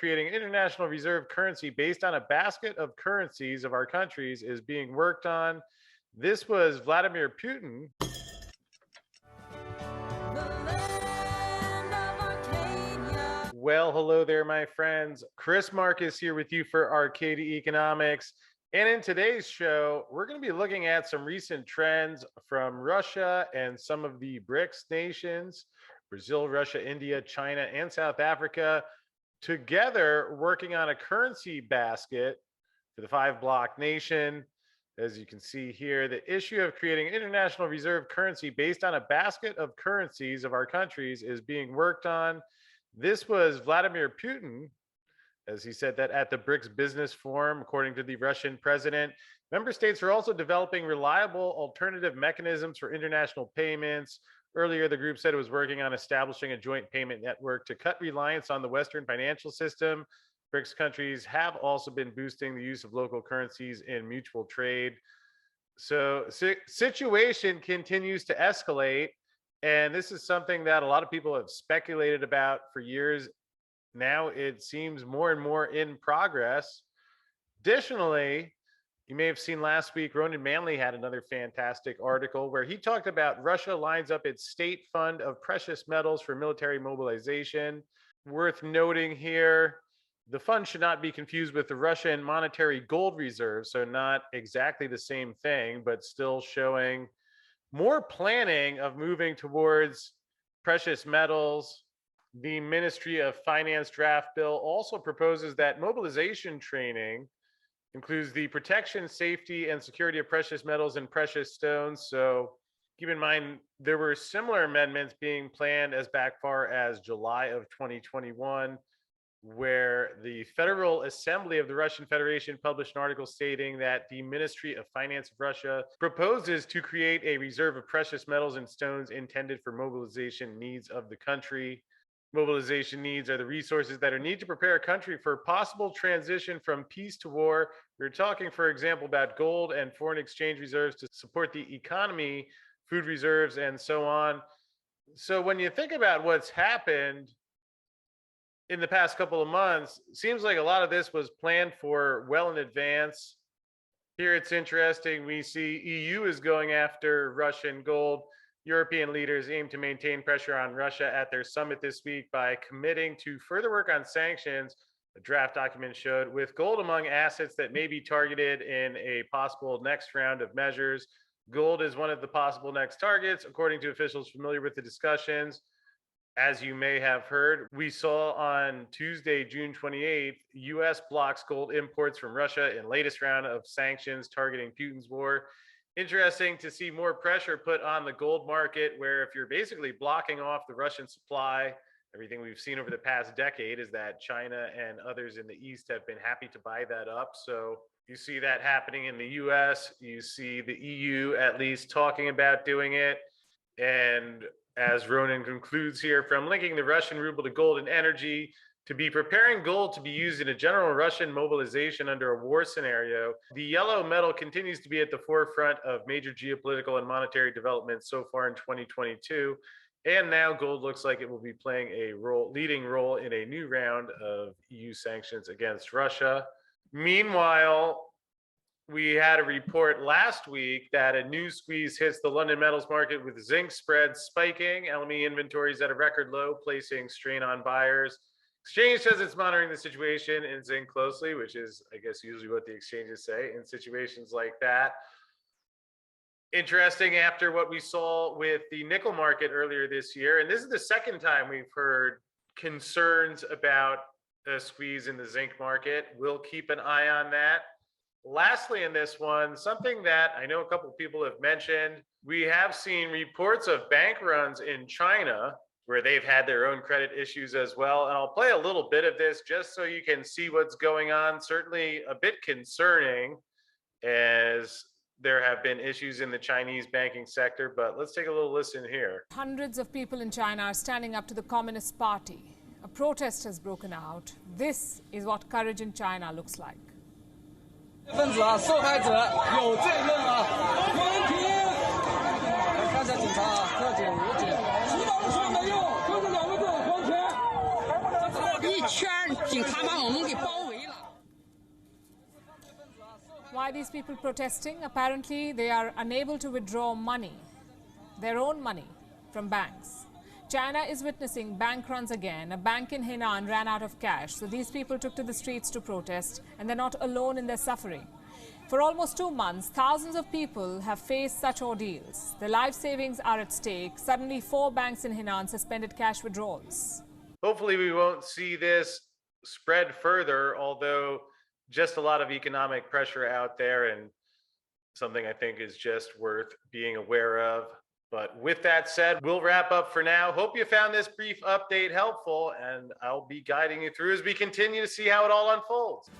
creating an international reserve currency based on a basket of currencies of our countries is being worked on. This was Vladimir Putin. Well, hello there, my friends. Chris Marcus here with you for Arcadia Economics. And in today's show, we're going to be looking at some recent trends from Russia and some of the BRICS nations, Brazil, Russia, India, China, and South Africa, together working on a currency basket for the five-block nation. As you can see here, the issue of creating an international reserve currency based on a basket of currencies of our countries is being worked on. This was Vladimir Putin, as he said that at the BRICS Business Forum, according to the Russian president. Member states are also developing reliable alternative mechanisms for international payments. Earlier, the group said it was working on establishing a joint payment network to cut reliance on the Western financial system. BRICS countries have also been boosting the use of local currencies in mutual trade. So, situation continues to escalate, and this is something that a lot of people have speculated about for years. Now it seems more and more in progress. Additionally, you may have seen last week, Ronan Manley had another fantastic article where he talked about Russia lines up its state fund of precious metals for military mobilization. Worth noting here, the fund should not be confused with the Russian monetary gold reserve. So not exactly the same thing, but still showing more planning of moving towards precious metals. The Ministry of Finance draft bill also proposes that mobilization training includes the protection, safety, and security of precious metals and precious stones. So keep in mind, there were similar amendments being planned as back far as July of 2021, where the Federal Assembly of the Russian Federation published an article stating that the Ministry of Finance of Russia proposes to create a reserve of precious metals and stones intended for mobilization needs of the country. Mobilization needs are the resources that are needed to prepare a country for possible transition from peace to war. We're talking, for example, about gold and foreign exchange reserves to support the economy, food reserves, and so on. So when you think about what's happened in the past couple of months, it seems like a lot of this was planned for well in advance. Here it's interesting. We see EU is going after Russian gold. European leaders aim to maintain pressure on Russia at their summit this week by committing to further work on sanctions, a draft document showed, with gold among assets that may be targeted in a possible next round of measures. Gold is one of the possible next targets, according to officials familiar with the discussions. As you may have heard, we saw on Tuesday, June 28th, U.S. blocks gold imports from Russia in latest round of sanctions targeting Putin's war. Interesting to see more pressure put on the gold market, where if you're basically blocking off the Russian supply, everything we've seen over the past decade is that China and others in the East have been happy to buy that up. So you see that happening in the US, you see the EU at least talking about doing it. And as Ronan concludes here, from linking the Russian ruble to gold and energy, to be preparing gold to be used in a general Russian mobilization under a war scenario, the yellow metal continues to be at the forefront of major geopolitical and monetary developments so far in 2022. And now gold looks like it will be playing a leading role in a new round of EU sanctions against Russia. Meanwhile, we had a report last week that a new squeeze hits the London metals market with zinc spreads spiking, LME inventories at a record low, placing strain on buyers. Exchange says it's monitoring the situation in zinc closely, which is, I guess, usually what the exchanges say in situations like that. Interesting after what we saw with the nickel market earlier this year. And this is the second time we've heard concerns about a squeeze in the zinc market. We'll keep an eye on that. Lastly, in this one, something that I know a couple of people have mentioned, we have seen reports of bank runs in China, where they've had their own credit issues as well. And I'll play a little bit of this just so you can see what's going on. Certainly a bit concerning, as there have been issues in the Chinese banking sector, but let's take a little listen here. Hundreds of people in China are standing up to the Communist Party. A protest has broken out. This is what courage in China looks like. 分子啊，受害者有罪论啊，公平！来看一下警察啊，特警、武警，知道了说没用，就是两个字：公平。一圈警察把我们给包围了。 Why are these people protesting? Apparently, they are unable to withdraw money, their own money, from banks. China is witnessing bank runs again. A bank in Henan ran out of cash, so these people took to the streets to protest, and they're not alone in their suffering. For almost 2 months, thousands of people have faced such ordeals. Their life savings are at stake. Suddenly, 4 banks in Henan suspended cash withdrawals. Hopefully we won't see this spread further, although just a lot of economic pressure out there, and something I think is just worth being aware of. But with that said, we'll wrap up for now. Hope you found this brief update helpful, and I'll be guiding you through as we continue to see how it all unfolds.